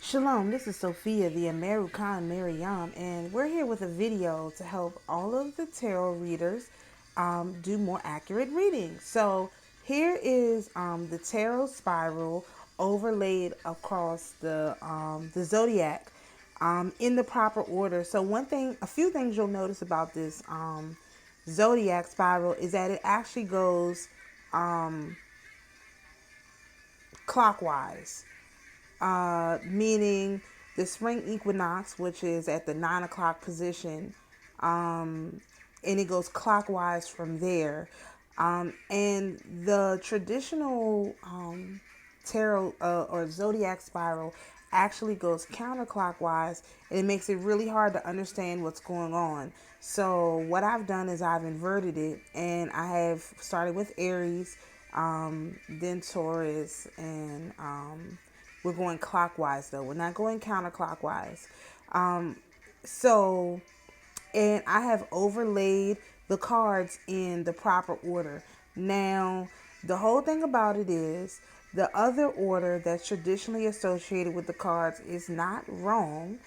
Shalom, this is Sophia, the American Miriam, and we're here with a video to help all of the tarot readers do more accurate readings. So here is the tarot spiral overlaid across the zodiac in the proper order. So a few things you'll notice about this zodiac spiral is that it actually goes clockwise, meaning the spring equinox, which is at the 9 o'clock position, and it goes clockwise from there. And the traditional tarot or zodiac spiral actually goes counterclockwise, and it makes it really hard to understand what's going on. So what I've done is I've inverted it, and I have started with Aries, then Taurus, and we're going clockwise though. We're not going counterclockwise. So and I have overlaid the cards in the proper order. Now, the whole thing about it is the other order that's traditionally associated with the cards is not wrong.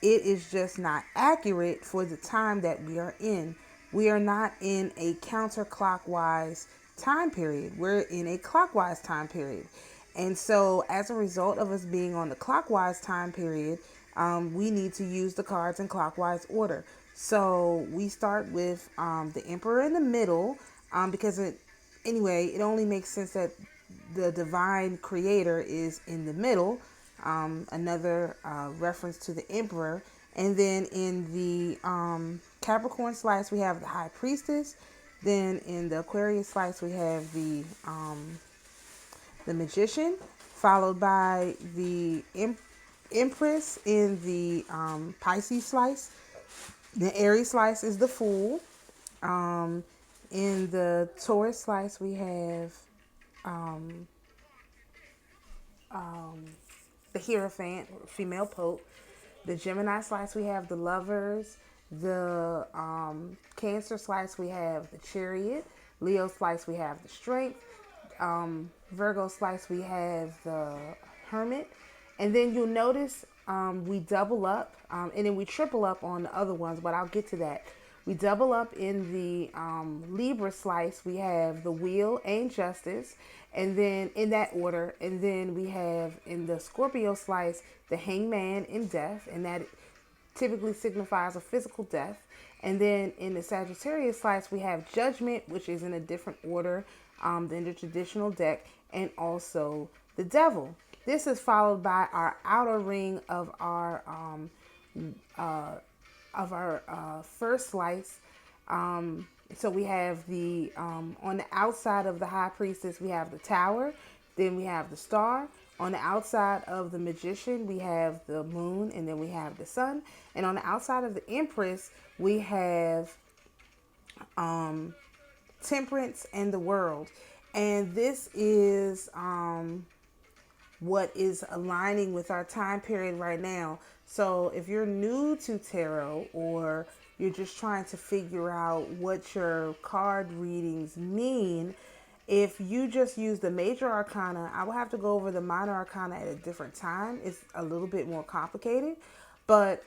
It is just not accurate for the time that we are in. We are not in a counterclockwise time period. We're in a clockwise time period. And so, as a result of us being on the clockwise time period, we need to use the cards in clockwise order. So, we start with the Emperor in the middle because it only makes sense that the divine creator is in the middle. Another reference to the Emperor. And then in the Capricorn slice, we have the High Priestess. Then in the Aquarius slice, we have the Magician, followed by the Empress in the Pisces slice. The Aries slice is the Fool. In the Taurus slice, we have the Hierophant, female Pope. The Gemini slice, we have the Lovers. The Cancer slice, we have the Chariot. Leo slice, we have the Strength. Virgo slice, we have the Hermit. And then you'll notice we double up and then we triple up on the other ones, but I'll get to that. We double up in the Libra slice, we have the Wheel and Justice, and then in that order. And then we have in the Scorpio slice, the Hangman and Death, and that typically signifies a physical death. And then in the Sagittarius slice, we have Judgment, which is in a different order than the traditional deck, and also the Devil. This is followed by our outer ring of our first slice. So we have the on the outside of the High Priestess, we have the Tower. Then we have the Star. On the outside of the Magician, we have the Moon, and then we have the Sun. And on the outside of the Empress, we have Temperance and the World. And this is what is aligning with our time period right now. So if you're new to tarot, or you're just trying to figure out what your card readings mean, if you just use the major arcana, I will have to go over the minor arcana at a different time. It's a little bit more complicated. But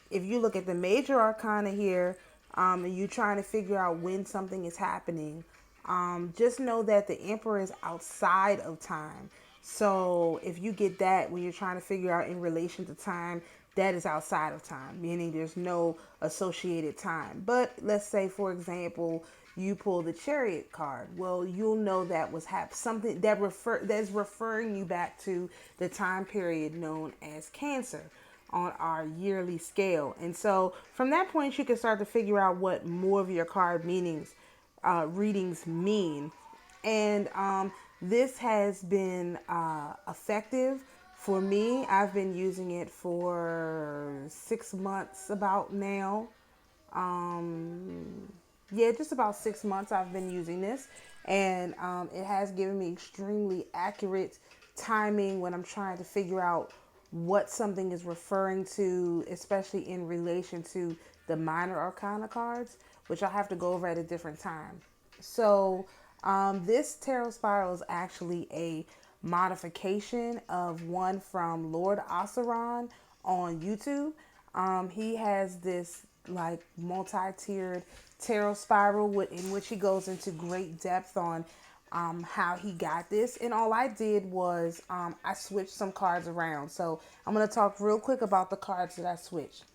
if you look at the major arcana here, and you're trying to figure out when something is happening, just know that the Emperor is outside of time. So if you get that when you're trying to figure out in relation to time, that is outside of time, meaning there's no associated time. But let's say, for example, you pull the Chariot card. Well, you'll know that was something that's referring you back to the time period known as Cancer on our yearly scale. And so from that point, you can start to figure out what more of your card readings mean. And this has been effective for me. I've been using it for 6 months about now. Just about 6 months I've been using this, and it has given me extremely accurate timing when I'm trying to figure out what something is referring to, especially in relation to the minor arcana cards, which I'll have to go over at a different time. So this tarot spiral is actually a modification of one from Lord Oseron on YouTube. He has this like multi-tiered tarot spiral in which he goes into great depth on how he got this. And all I did was I switched some cards around. So I'm going to talk real quick about the cards that I switched.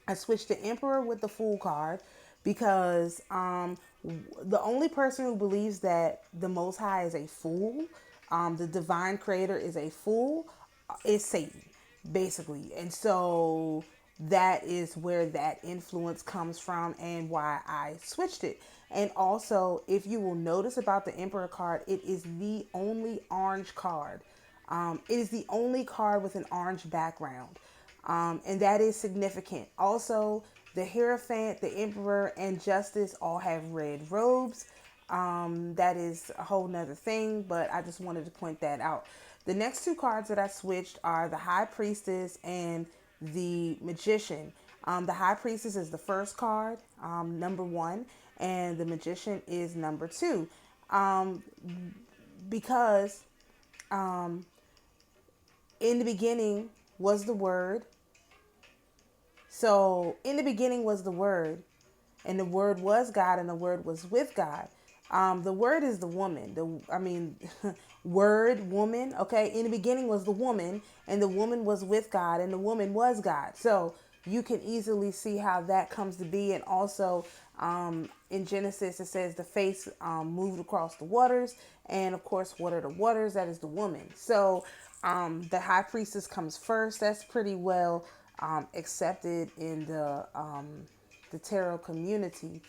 I switched the Emperor with the Fool card because the only person who believes that the Most High is a fool, the divine creator is a fool, is Satan, basically. And so that is where that influence comes from and why I switched it. And also, if you will notice about the Emperor card, it is the only orange card. It is the only card with an orange background. And that is significant. Also, the Hierophant, the Emperor, and Justice all have red robes. That is a whole nother thing, but I just wanted to point that out. The next two cards that I switched are the High Priestess and the Magician. The High Priestess is the first card, number 1, and the Magician is number 2. Because in the beginning was the Word. So in the beginning was the Word, and the Word was God, and the Word was with God. The Word is the woman. Word, woman. Okay. In the beginning was the woman, and the woman was with God, and the woman was God. So you can easily see how that comes to be. And also in Genesis, it says the face moved across the waters. And of course, what are the waters? That is the woman. So the High Priestess comes first. That's pretty well accepted in the tarot community.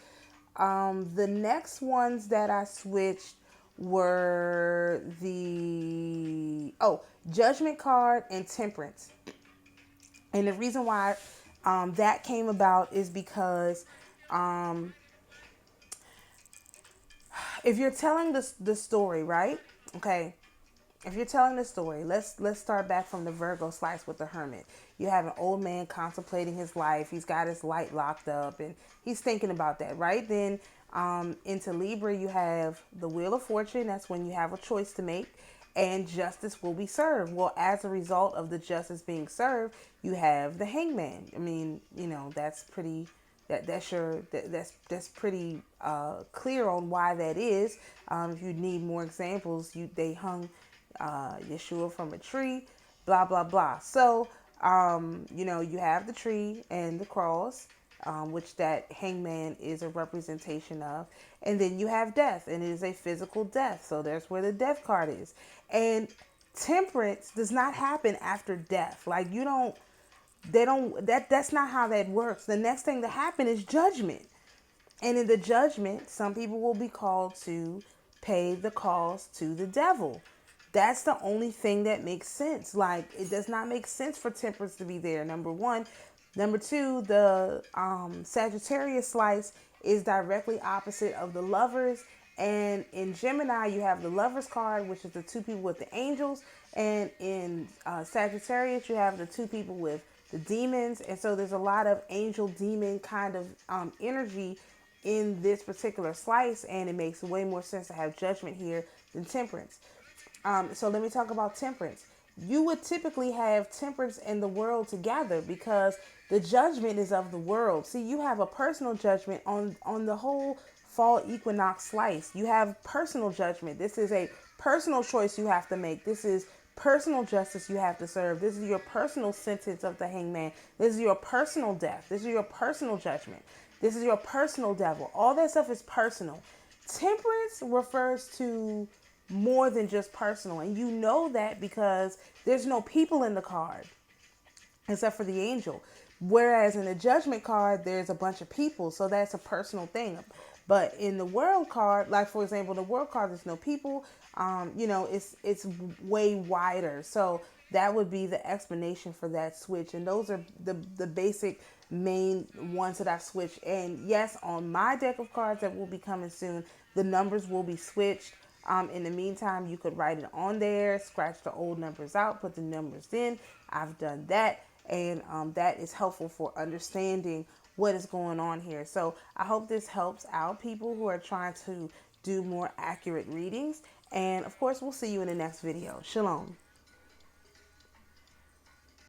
The next ones that I switched were the Judgment card and Temperance. And the reason why that came about is because if you're telling the story, right? Okay. If you're telling the story, let's start back from the Virgo slice with the Hermit. You have an old man contemplating his life. He's got his light locked up and he's thinking about that, right? Then into Libra, you have the Wheel of Fortune. That's when you have a choice to make, and justice will be served. Well, as a result of the justice being served, you have the Hangman. I mean, that's pretty. That's pretty clear on why that is. If you need more examples, they hung Yeshua from a tree, blah blah blah. So you have the tree and the cross, which that hangman is a representation of, and then you have death, and it is a physical death. So there's where the death card is. And temperance does not happen after death. Like that's not how that works. The next thing to happen is judgment. And in the judgment, some people will be called to pay the cost to the devil. That's the only thing that makes sense. Like, it does not make sense for temperance to be there, number one. Number two, the Sagittarius slice is directly opposite of the Lovers. And in Gemini, you have the Lovers card, which is the two people with the angels. And in Sagittarius, you have the two people with the demons. And so there's a lot of angel demon kind of energy in this particular slice. And it makes way more sense to have judgment here than temperance. So let me talk about temperance. You would typically have temperance and the world together because the judgment is of the world. See, you have a personal judgment on the whole fall equinox slice. You have personal judgment. This is a personal choice you have to make. This is personal justice you have to serve. This is your personal sentence of the hangman. This is your personal death. This is your personal judgment. This is your personal devil. All that stuff is personal. Temperance refers to more than just personal. And you know that because there's no people in the card except for the angel. Whereas in the judgment card, there's a bunch of people. So that's a personal thing. But in the world card, like for example, the world card, there's no people. It's way wider. So that would be the explanation for that switch. And those are the basic main ones that I've switched. And yes, on my deck of cards that will be coming soon, the numbers will be switched. In the meantime, you could write it on there, scratch the old numbers out, put the numbers in. I've done that. And that is helpful for understanding what is going on here. So I hope this helps out people who are trying to do more accurate readings. And of course, we'll see you in the next video. Shalom.